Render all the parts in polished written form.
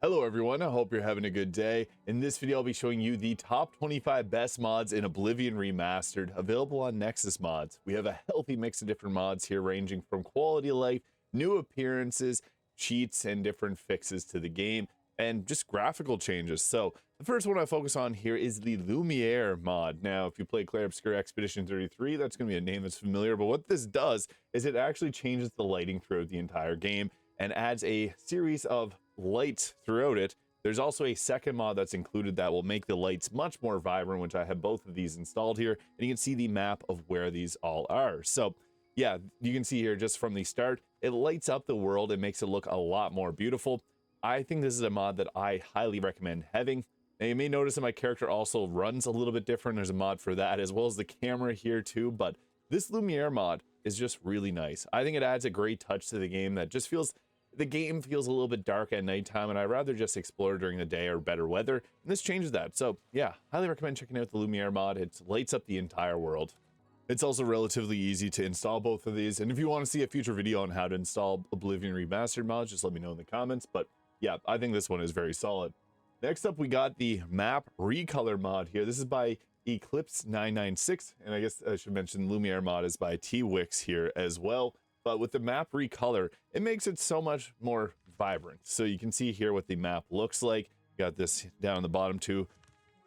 Hello everyone, I hope you're having a good day. In this video I'll be showing you the top 25 best mods in Oblivion Remastered, available on Nexus mods. We have a healthy mix of different mods here ranging from quality of life, new appearances, cheats, and different fixes to the game, and just graphical changes. So the first one I focus on here is the Lumiere mod. Now if you play Clair Obscur Expedition 33, that's going to be a name that's familiar, but what this does is it actually changes the lighting throughout the entire game and adds a series of lights throughout it. There's also a second mod that's included that will make the lights much more vibrant, which I have both of these installed here, and you can see the map of where these all are. So yeah, you can see here just from the start, it lights up the world and makes it look a lot more beautiful. I think this is a mod that I highly recommend having. Now you may notice that my character also runs a little bit different. There's a mod for that, as well as the camera here too, but this Lumiere mod is just really nice. I think it adds a great touch to the game that just feels, the game feels a little bit dark at nighttime, and I'd rather just explore during the day or better weather, and this changes that. So yeah, highly recommend checking out the Lumiere mod. It lights up the entire world. It's also relatively easy to install both of these, and if you want to see a future video on how to install Oblivion Remastered mods, just let me know in the comments. But yeah, I think this one is very solid. Next up, we got the map recolor mod here. This is by Eclipse996, and I guess I should mention Lumiere mod is by Twix here as well. But with the map recolor, it makes it so much more vibrant. So you can see here what the map looks like. Got this down on the bottom too.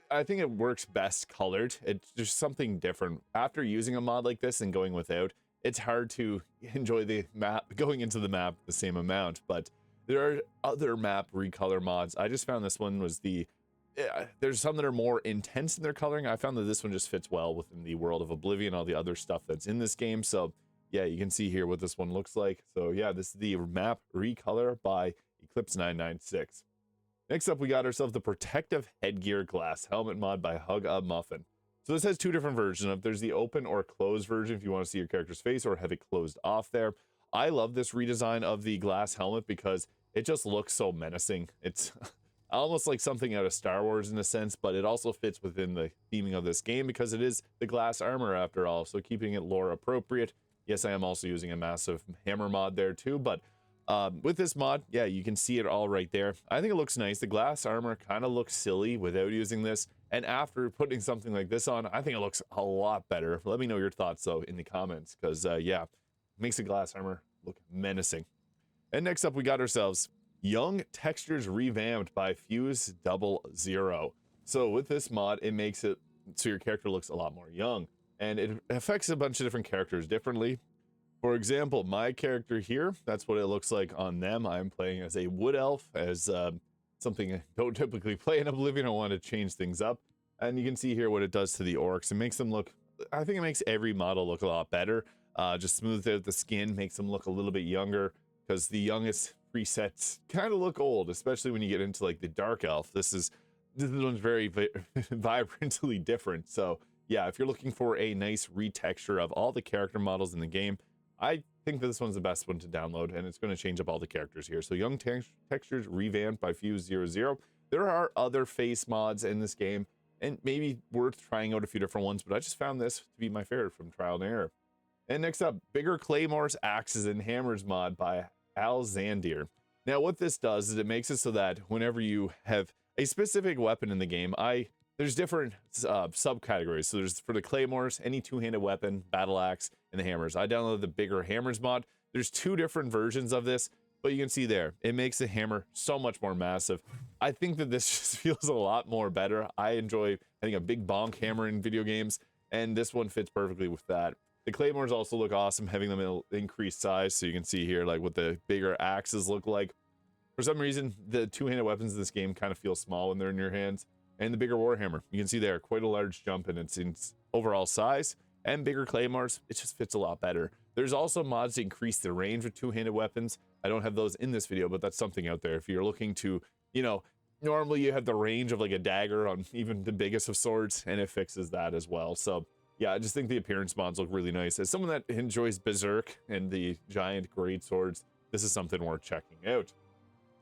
I think it works best colored. It's just something different. After using a mod like this and going without, it's hard to enjoy the map, going into the map the same amount. But there are other map recolor mods. I just found this one was there's some that are more intense in their coloring. I found that this one just fits well within the world of Oblivion, all the other stuff that's in this game. So yeah, you can see here what this one looks like. So yeah, this is the map recolor by Eclipse996. Next up, we got ourselves the protective headgear glass helmet mod by Hug a Muffin. So this has two different versions of. There's the open or closed version if you want to see your character's face or have it closed off there. I love this redesign of the glass helmet because it just looks so menacing. It's almost like something out of Star Wars in a sense, but it also fits within the theming of this game because it is the glass armor after all, so keeping it lore appropriate. Yes, I am also using a massive hammer mod there too, but with this mod, yeah, you can see it all right there. I think it looks nice. The glass armor kind of looks silly without using this, and after putting something like this on, I think it looks a lot better. Let me know your thoughts though in the comments, because yeah, makes the glass armor look menacing. And next up, we got ourselves Young Textures Revamped by Fuse00. So with this mod, it makes it so your character looks a lot more young, and it affects a bunch of different characters differently. For example, my character here, that's what it looks like on them. I'm playing as a wood elf, as something I don't typically play in Oblivion. I want to change things up. And you can see here what it does to the orcs. It makes them look, I think it makes every model look a lot better. Just smooths out the skin, makes them look a little bit younger, because the youngest presets kind of look old, especially when you get into like the dark elf. This one's very vibrantly different. So yeah, if you're looking for a nice retexture of all the character models in the game, I think that this one's the best one to download, and it's going to change up all the characters here. So Young Textures Revamped by Fuse00. There are other face mods in this game, and maybe worth trying out a few different ones, but I just found this to be my favorite from trial and error. And next up, Bigger Claymores, Axes, and Hammers mod by Alexander. Now what this does is it makes it so that whenever you have a specific weapon in the game, there's different subcategories. So there's, for the Claymores, any two-handed weapon, battle axe, and the hammers. I downloaded the Bigger Hammers mod. There's two different versions of this, but you can see there, it makes the hammer so much more massive. I think that this just feels a lot more better. I enjoy, I think, a big bonk hammer in video games, and this one fits perfectly with that. The Claymores also look awesome, having them in increased size, so you can see here like what the bigger axes look like. For some reason, the two-handed weapons in this game kind of feel small when they're in your hands. And the bigger warhammer, you can see there, quite a large jump in its overall size. And bigger claymores, it just fits a lot better. There's also mods to increase the range of two-handed weapons. I don't have those in this video, but that's something out there. If you're looking to, you know, normally you have the range of like a dagger on even the biggest of swords, and it fixes that as well. So yeah, I just think the appearance mods look really nice. As someone that enjoys Berserk and the giant great swords, this is something worth checking out.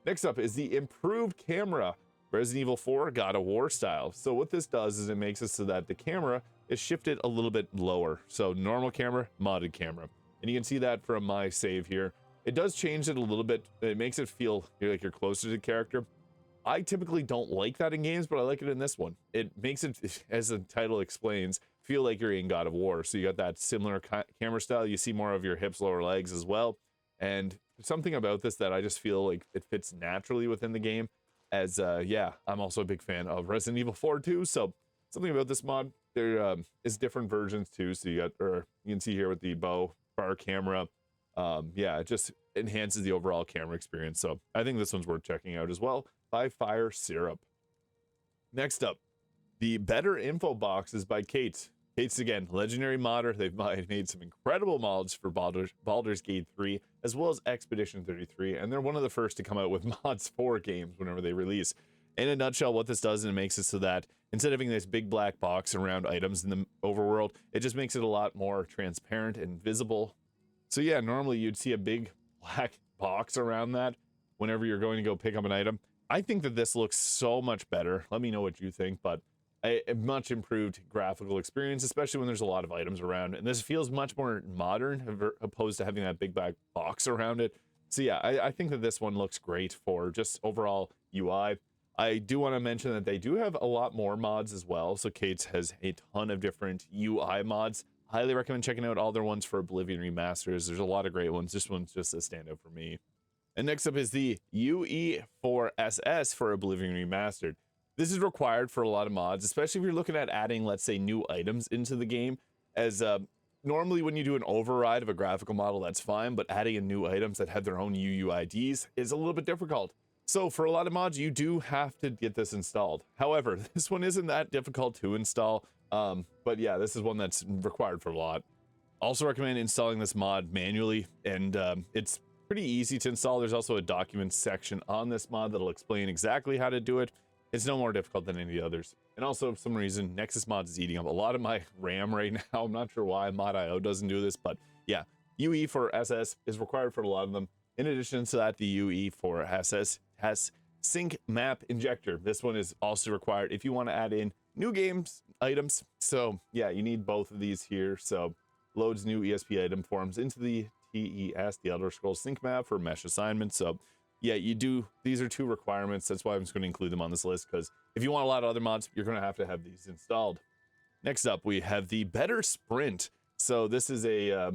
Next up is the improved camera, Resident Evil 4 God of War style. So what this does is it makes it so that the camera is shifted a little bit lower. So normal camera, modded camera. And you can see that from my save here. It does change it a little bit. It makes it feel like you're closer to the character. I typically don't like that in games, but I like it in this one. It makes it, as the title explains, feel like you're in God of War. So you got that similar camera style. You see more of your hips, lower legs as well. And something about this that I just feel like it fits naturally within the game. As yeah, I'm also a big fan of Resident Evil 4 too. So something about this mod, there is different versions too. So you got, or you can see here with the bow bar camera. Yeah, it just enhances the overall camera experience. So I think this one's worth checking out as well by Fire Syrup. Next up, the Better Info Boxes by Kate. Kate's, again, legendary modder. They've made some incredible mods for Baldur's Gate 3, as well as Expedition 33, and they're one of the first to come out with mods for games whenever they release. In a nutshell, what this does, and it makes it so that instead of having this big black box around items in the overworld, it just makes it a lot more transparent and visible. So yeah, normally you'd see a big black box around that whenever you're going to go pick up an item. I think that this looks so much better. Let me know what you think, but a much improved graphical experience, especially when there's a lot of items around. And this feels much more modern opposed to having that big black box around it. So yeah, I think that this one looks great for just overall UI. I do want to mention that they do have a lot more mods as well. So Kate's has a ton of different UI mods. Highly recommend checking out all their ones for Oblivion Remasters. There's a lot of great ones. This one's just a standout for me. And next up is the UE4SS for Oblivion Remastered. This is required for a lot of mods, especially if you're looking at adding, let's say, new items into the game. As normally when you do an override of a graphical model, that's fine, but adding in new items that have their own UUIDs is a little bit difficult. So for a lot of mods, you do have to get this installed. However, this one isn't that difficult to install. But yeah, this is one that's required for a lot. Also recommend installing this mod manually, and it's pretty easy to install. There's also a documents section on this mod that'll explain exactly how to do it. It's no more difficult than any of the others. And also, for some reason, Nexus mods is eating up a lot of my RAM right now. I'm not sure why Mod.io doesn't do this, but yeah, UE4SS is required for a lot of them. In addition to that, the UE4SS TesSyncMapInjector. This one is also required if you want to add in new games items. So yeah, you need both of these here. So loads new ESP item forms into the TES, the Elder Scrolls Sync Map for mesh assignment. So yeah, you do. These are two requirements. That's why I'm just going to include them on this list, because if you want a lot of other mods, you're going to have these installed. Next up, we have the Better Sprint. So this is a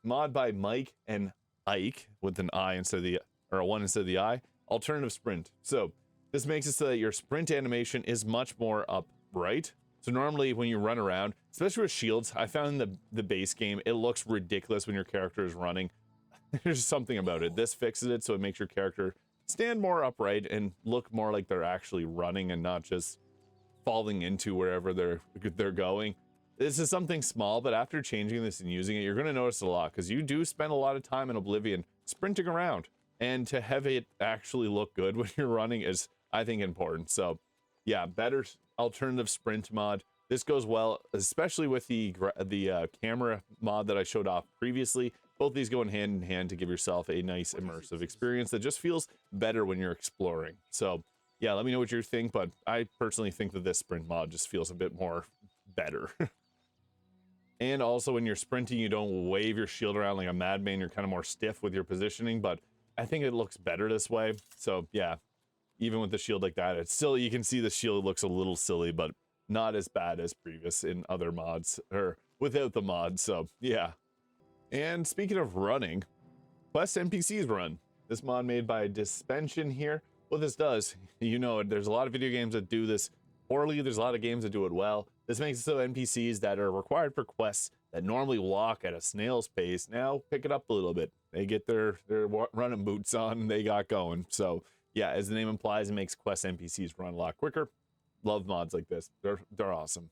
mod by Mike and Ike with an I instead of the, or a 1 instead of the I. Alternative sprint. So this makes it so that your sprint animation is much more upright. So normally when you run around, especially with shields, I found in the base game, it looks ridiculous when your character is running. There's something about it. This fixes it so it makes your character stand more upright and look more like they're actually running and not just falling into wherever they're going. This is something small, but after changing this and using it, you're going to notice a lot, because you do spend a lot of time in Oblivion sprinting around, and to have it actually look good when you're running is, I think, important. So yeah, better alternative sprint mod. This goes well, especially with the camera mod that I showed off previously. Both these go in hand to give yourself a nice immersive experience that just feels better when you're exploring. So yeah, let me know what you think, but I personally think that this sprint mod just feels a bit more better. And also when you're sprinting, you don't wave your shield around like a madman. You're kind of more stiff with your positioning, but I think it looks better this way. So yeah, even with the shield like that, it's still, you can see the shield looks a little silly, but not as bad as previous in other mods, or without the mod. So yeah. And speaking of running, Quest NPCs Run. This mod made by Dispension here. What this does, you know, there's a lot of video games that do this poorly. There's a lot of games that do it well. This makes it so NPCs that are required for quests that normally walk at a snail's pace now pick it up a little bit. They get their running boots on and they got going. So yeah, as the name implies, it makes Quest NPCs run a lot quicker. Love mods like this. They're awesome.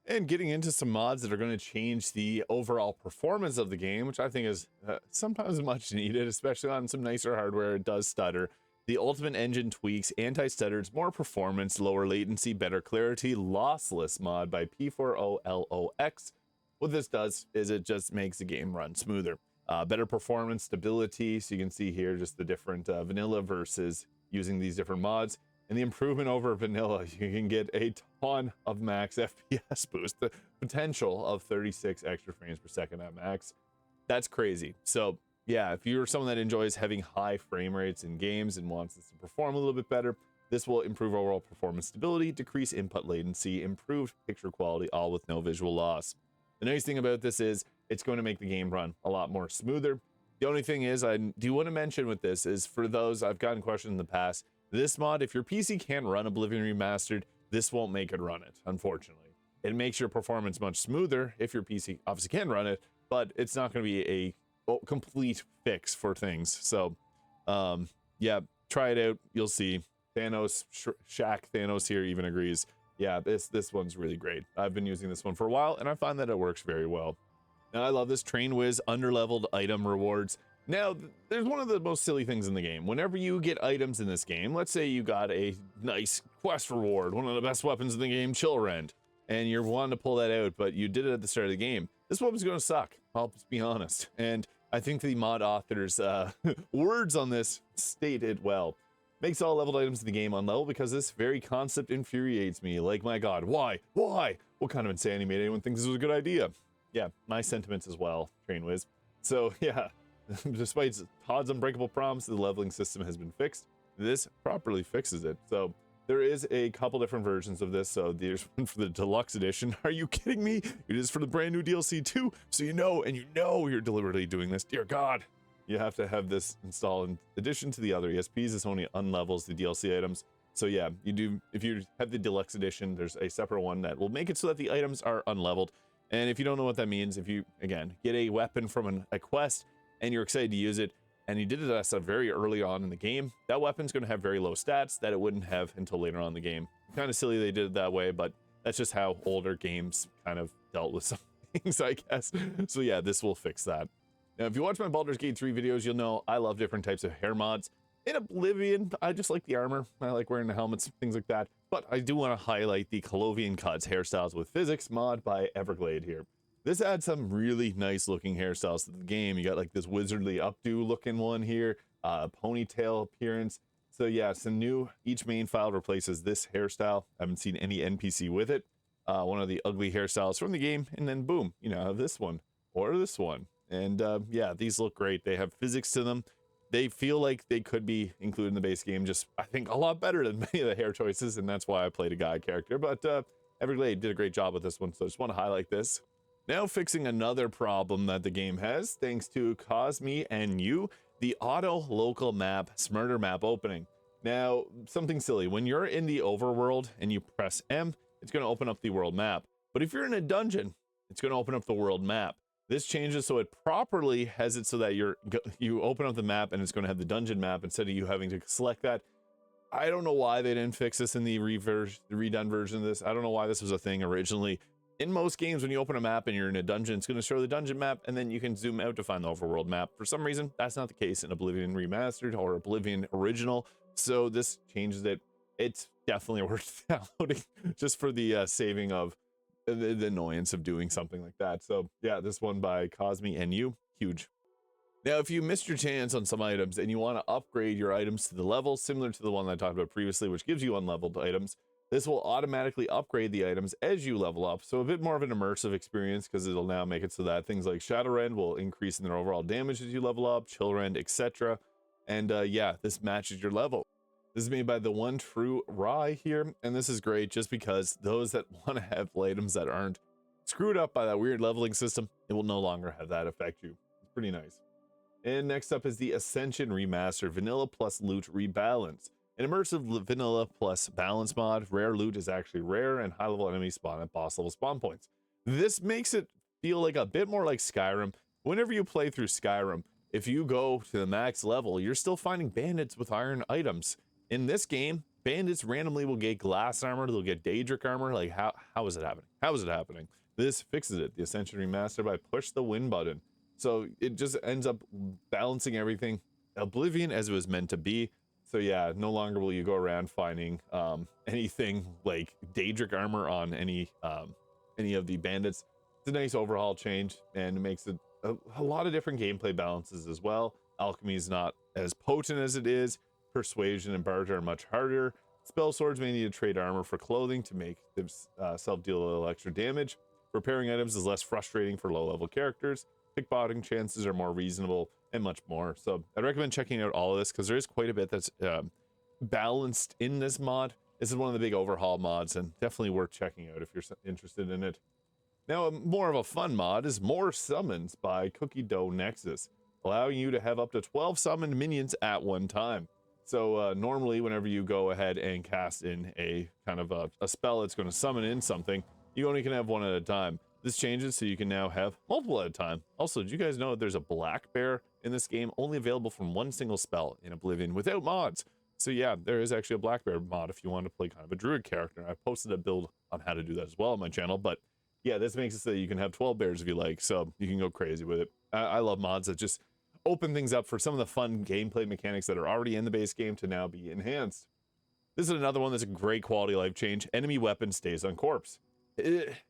And getting into some mods that are going to change the overall performance of the game, which I think is sometimes much needed, especially on some nicer hardware. It does stutter. The Ultimate Engine tweaks anti-stutters, more performance, lower latency, better clarity, lossless mod by P4OLOX. What this does is it just makes the game run smoother. Better performance, stability. So you can see here just the different vanilla versus using these different mods. And the improvement over vanilla, you can get a ton of max FPS boost, the potential of 36 extra frames per second at max. That's crazy. So yeah, if you're someone that enjoys having high frame rates in games and wants this to perform a little bit better, This will improve overall performance stability, decrease input latency latency latency, improved picture quality, all with no visual loss. The nice thing about this is it's going to make the game run a lot more smoother. The only thing is, I do want to mention with this is, for those, I've gotten questions in the past, this mod, if your PC can't run Oblivion Remastered, this won't make it run it, unfortunately. It makes your performance much smoother if your PC obviously can run it, but it's not going to be a complete fix for things. So, yeah, try it out. You'll see. Thanos, Shaq Thanos here even agrees. Yeah, this one's really great. I've been using this one for a while, and I find that it works very well. Now, I love this Train Whiz underleveled item rewards. Now, there's one of the most silly things in the game. Whenever you get items in this game, let's say you got a nice quest reward, one of the best weapons in the game, Chill Rend, and you're wanting to pull that out, but you did it at the start of the game. This weapon's going to suck, I'll just be honest. And I think the mod author's words on this state it well. Makes all leveled items in the game unleveled because this very concept infuriates me. Like, my god, why? Why? What kind of insanity made anyone think this was a good idea? Yeah, my sentiments as well, Train Whiz. So, yeah, despite Todd's unbreakable promise, the leveling system has been fixed. This properly fixes it. So, there is a couple different versions of this. So, there's one for the deluxe edition. Are you kidding me? It is for the brand new DLC too. So, you know you're deliberately doing this. Dear God. You have to have this installed in addition to the other ESPs. This only unlevels the DLC items. So yeah, you do, if you have the deluxe edition, there's a separate one that will make it so that the items are unleveled. And if you don't know what that means, if you, again, get a weapon from a quest and you're excited to use it, and you did it at very early on in the game, that weapon's going to have very low stats that it wouldn't have until later on in the game. Kind of silly they did it that way, but that's just how older games kind of dealt with some things, I guess. So yeah, this will fix that. Now, if you watch my Baldur's Gate 3 videos, you'll know I love different types of hair mods. In Oblivion, I just like the armor. I like wearing the helmets, things like that. But I do want to highlight the Colovian Cuts Hairstyles with Physics mod by Everglade here. This adds some really nice looking hairstyles to the game. You got like this wizardly updo looking one here, ponytail appearance. So yeah, some new, each main file replaces this hairstyle. I haven't seen any NPC with it. One of the ugly hairstyles from the game, and then boom, you know, this one or this one. And yeah, these look great. They have physics to them. They feel like they could be included in the base game, just I think a lot better than many of the hair choices, and that's why I played a guy character. But Everglade did a great job with this one, so I just want to highlight this. Now fixing another problem that the game has, thanks to Cosme and you, the auto local map smarter map opening. Now, something silly. When you're in the overworld and you press M, it's going to open up the world map. But if you're in a dungeon, it's going to open up the world map. This changes so it properly has it so that you open up the map and it's going to have the dungeon map instead of you having to select that. I don't know why they didn't fix this in the redone version of this. I don't know why this was a thing originally. In most games, when you open a map and you're in a dungeon, it's going to show the dungeon map and then you can zoom out to find the overworld map. For some reason, that's not the case in Oblivion Remastered or Oblivion Original. So this changes it. It's definitely worth downloading just for the saving of the annoyance of doing something like that. So yeah, this one by Cosme and you, huge. Now, if you missed your chance on some items and you want to upgrade your items to the level similar to the one that I talked about previously, which gives you unleveled items, this will automatically upgrade the items as you level up. So a bit more of an immersive experience, because it'll now make it so that things like Shadow Rend will increase in their overall damage as you level up, Chill Rend, etc. And yeah, this matches your level. This is made by the One True Rye here, and this is great just because those that want to have items that aren't screwed up by that weird leveling system, it will no longer have that affect you. It's pretty nice. And next up is the Ascension Remastered Vanilla plus Loot Rebalance. An immersive vanilla plus balance mod. Rare loot is actually rare, and high level enemies spawn at boss level spawn points. This makes it feel like a bit more like Skyrim. Whenever you play through Skyrim, if you go to the max level, you're still finding bandits with iron items. In this game, bandits randomly will get glass armor, they'll get Daedric armor. Like, how is it happening? How is it happening? This fixes it. The Ascension Remastered by push the win button. So it just ends up balancing everything. Oblivion as it was meant to be. So yeah, no longer will you go around finding anything like Daedric armor on any of the bandits. It's a nice overhaul change, and it makes it a lot of different gameplay balances as well. Alchemy is not as potent as it is. Persuasion and barter are much harder. Spell swords may need to trade armor for clothing to make themselves deal a little extra damage. Repairing items is less frustrating for low-level characters. Pickpocketing chances are more reasonable, and much more. So I'd recommend checking out all of this because there is quite a bit that's balanced in this mod. This is one of the big overhaul mods, and definitely worth checking out if you're interested in it. Now, more of a fun mod is More Summons by Cookie Dough Nexus, allowing you to have up to 12 summoned minions at one time. So normally, whenever you go ahead and cast in a kind of a spell that's going to summon in something, you only can have one at a time. This changes so you can now have multiple at a time. Also, did you guys know there's a black bear in this game, only available from one single spell in Oblivion without mods? So yeah, there is actually a black bear mod if you want to play kind of a druid character. I posted a build on how to do that as well on my channel, but yeah, this makes it so you can have 12 bears if you like, so you can go crazy with it. I love mods that just open things up for some of the fun gameplay mechanics that are already in the base game to now be enhanced. This is another one that's a great quality of life change. Enemy weapon stays on corpse.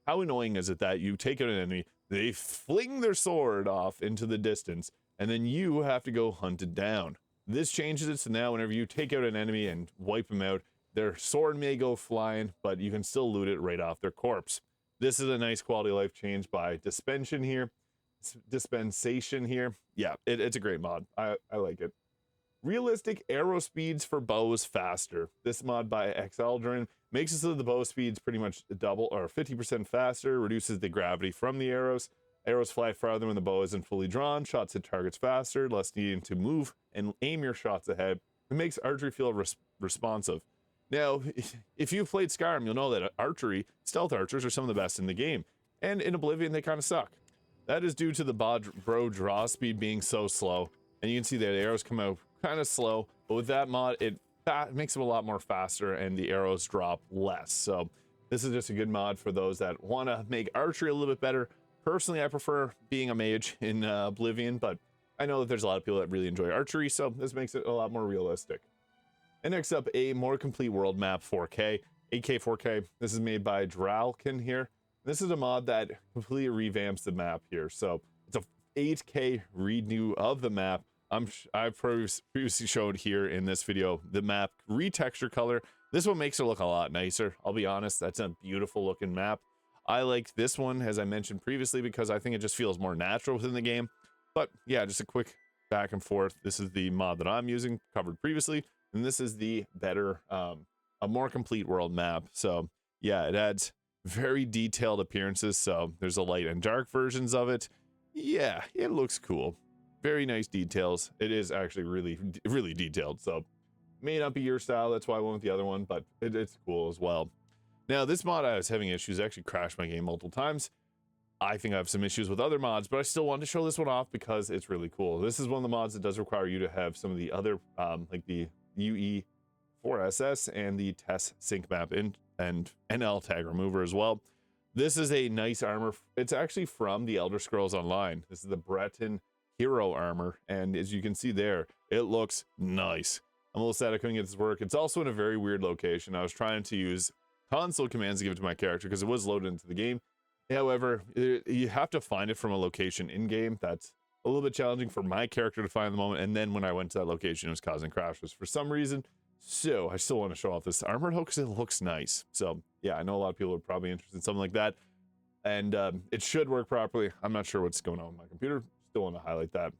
How annoying is it that you take out an enemy, they fling their sword off into the distance, and then you have to go hunt it down. This changes it so now whenever you take out an enemy and wipe them out, their sword may go flying, but you can still loot it right off their corpse. This is a nice quality of life change by Dispensation here. Yeah, it's a great mod. I like it. Realistic arrow speeds for bows faster. This mod by Exaldrin makes it so the bow speeds pretty much double or 50% faster, reduces the gravity from the arrows. Arrows fly farther when the bow isn't fully drawn, shots hit targets faster, less needing to move and aim your shots ahead. It makes archery feel responsive. Now, if you've played Skyrim, you'll know that stealth archers are some of the best in the game. And in Oblivion, they kind of suck. That is due to the bow draw speed being so slow. And you can see there, the arrows come out kind of slow. But with that mod, it makes them a lot more faster and the arrows drop less. So this is just a good mod for those that want to make archery a little bit better. Personally, I prefer being a mage in Oblivion, but I know that there's a lot of people that really enjoy archery, so this makes it a lot more realistic. And next up, a more complete world map 4K, 8K 4K. This is made by Dralkin here. This is a mod that completely revamps the map here. So it's a 8K redo of the map. I've previously showed here in this video the map retexture color. This one makes it look a lot nicer. I'll be honest, that's a beautiful looking map. I like this one, as I mentioned previously, because I think it just feels more natural within the game. But yeah, just a quick back and forth. This is the mod that I'm using, covered previously. And this is the better, a more complete world map. So yeah, it adds very detailed appearances. So there's a light and dark versions of it. Yeah, it looks cool. Very nice details. It is actually really detailed. So may not be your style. That's why I went with the other one, but it's cool as well. Now this mod, I was having issues. I actually crashed my game multiple times. I think I have some issues with other mods, but I still wanted to show this one off because it's really cool. This is one of the mods that does require you to have some of the other, like the UE4SS and the TesSyncMapInjector and NL tag remover as well. This is a nice armor. It's actually from the Elder Scrolls Online. This is the Breton hero armor, and as you can see there, it looks nice. I'm a little sad I couldn't get this to work. It's also in a very weird location. I was trying to use console commands to give it to my character because it was loaded into the game. However, you have to find it from a location in-game. That's a little bit challenging for my character to find at the moment, and then when I went to that location, it was causing crashes for some reason. So I still want to show off this armor though because it looks nice. So yeah, I know a lot of people are probably interested in something like that, and it should work properly. I'm not sure what's going on with my computer. Still want to highlight that.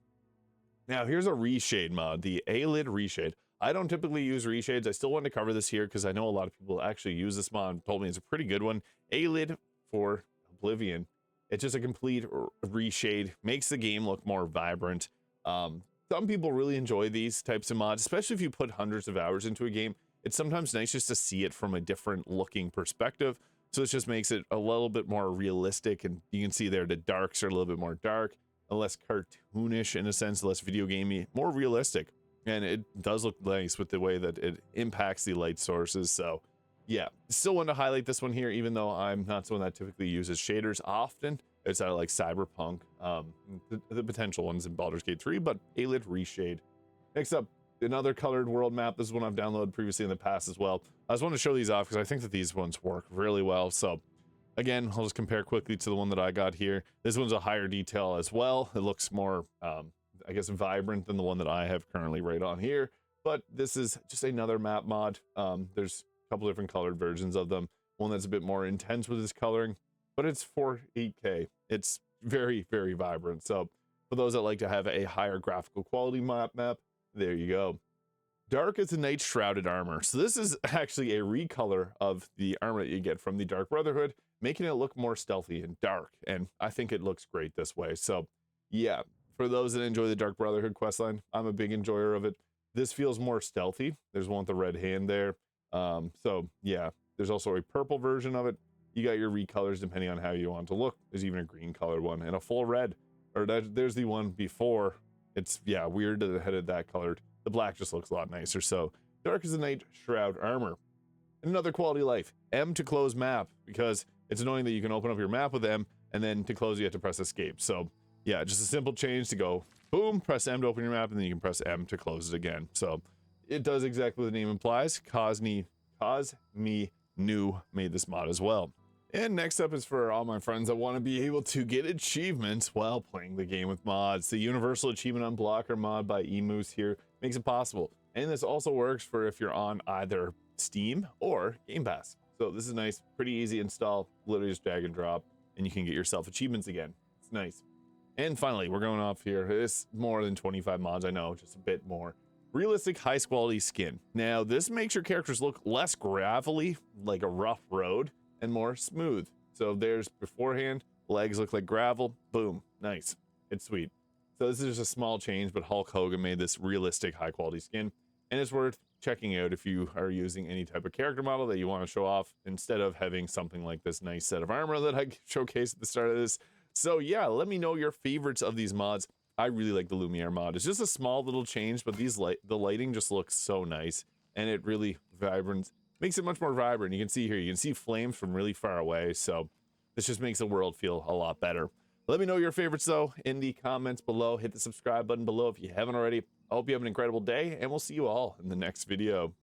Now here's a reshade mod, the Ayleid Reshade. I don't typically use reshades. I still want to cover this here because I know a lot of people actually use this mod and told me it's a pretty good one. Ayleid for Oblivion. It's just a complete reshade, makes the game look more vibrant. Some people really enjoy these types of mods, especially if you put hundreds of hours into a game. It's sometimes nice just to see it from a different looking perspective. So it just makes it a little bit more realistic, and you can see there the darks are a little bit more dark, less cartoonish in a sense, less video gamey, more realistic. And it does look nice with the way that it impacts the light sources. So yeah, still want to highlight this one here, even though I'm not someone that typically uses shaders often. It's out of like Cyberpunk, the potential ones in Baldur's Gate 3, but Ayleid Reshade. Next up, another colored world map. This is one I've downloaded previously in the past as well. I just want to show these off because I think that these ones work really well. So again, I'll just compare quickly to the one that I got here. This one's a higher detail as well. It looks more, I guess, vibrant than the one that I have currently right on here. But this is just another map mod. There's a couple different colored versions of them. One that's a bit more intense with its coloring, but it's for 8K. It's very vibrant. So for those that like to have a higher graphical quality map, there you go. Dark as the Night Shrouded armor. So this is actually a recolor of the armor that you get from the Dark Brotherhood, making it look more stealthy and dark. And I think it looks great this way. So yeah, for those that enjoy the Dark Brotherhood questline, I'm a big enjoyer of it. This feels more stealthy. There's one with the red hand there. So yeah, there's also a purple version of it. You got your recolors depending on how you want to look. There's even a green colored one and a full red. Or there's the one before. It's, yeah, weird that it had it that colored. The black just looks a lot nicer. So Dark as the Night Shroud armor. Another quality of life. M to close map, because it's annoying that you can open up your map with M and then to close you have to press escape. So yeah, just a simple change to go boom, press M to open your map, and then you can press M to close it again. So it does exactly what the name implies. Cosme New made this mod as well. And next up is for all my friends that want to be able to get achievements while playing the game with mods. The Universal Achievement Unblocker mod by Emoose here makes it possible. And this also works for if you're on either Steam or Game Pass. So this is nice, pretty easy install, literally just drag and drop, and you can get yourself achievements again. It's nice. And finally, we're going off here. It's more than 25 mods, I know, just a bit more. Realistic high quality skin. Now this makes your characters look less gravelly, like a rough road, and more smooth. So there's beforehand, legs look like gravel, boom, nice. It's sweet. So this is just a small change, but Hulk Hogan made this realistic high quality skin, and it's worth checking out if you are using any type of character model that you want to show off instead of having something like this nice set of armor that I showcased at the start of this. So yeah, let me know your favorites of these mods. I really like the Lumiere mod. It's just a small little change, but the lighting just looks so nice, and it really makes it much more vibrant. You can see here, you can see flames from really far away. So this just makes the world feel a lot better. Let me know your favorites though in the comments below. Hit the subscribe button below if you haven't already. I hope you have an incredible day, and we'll see you all in the next video.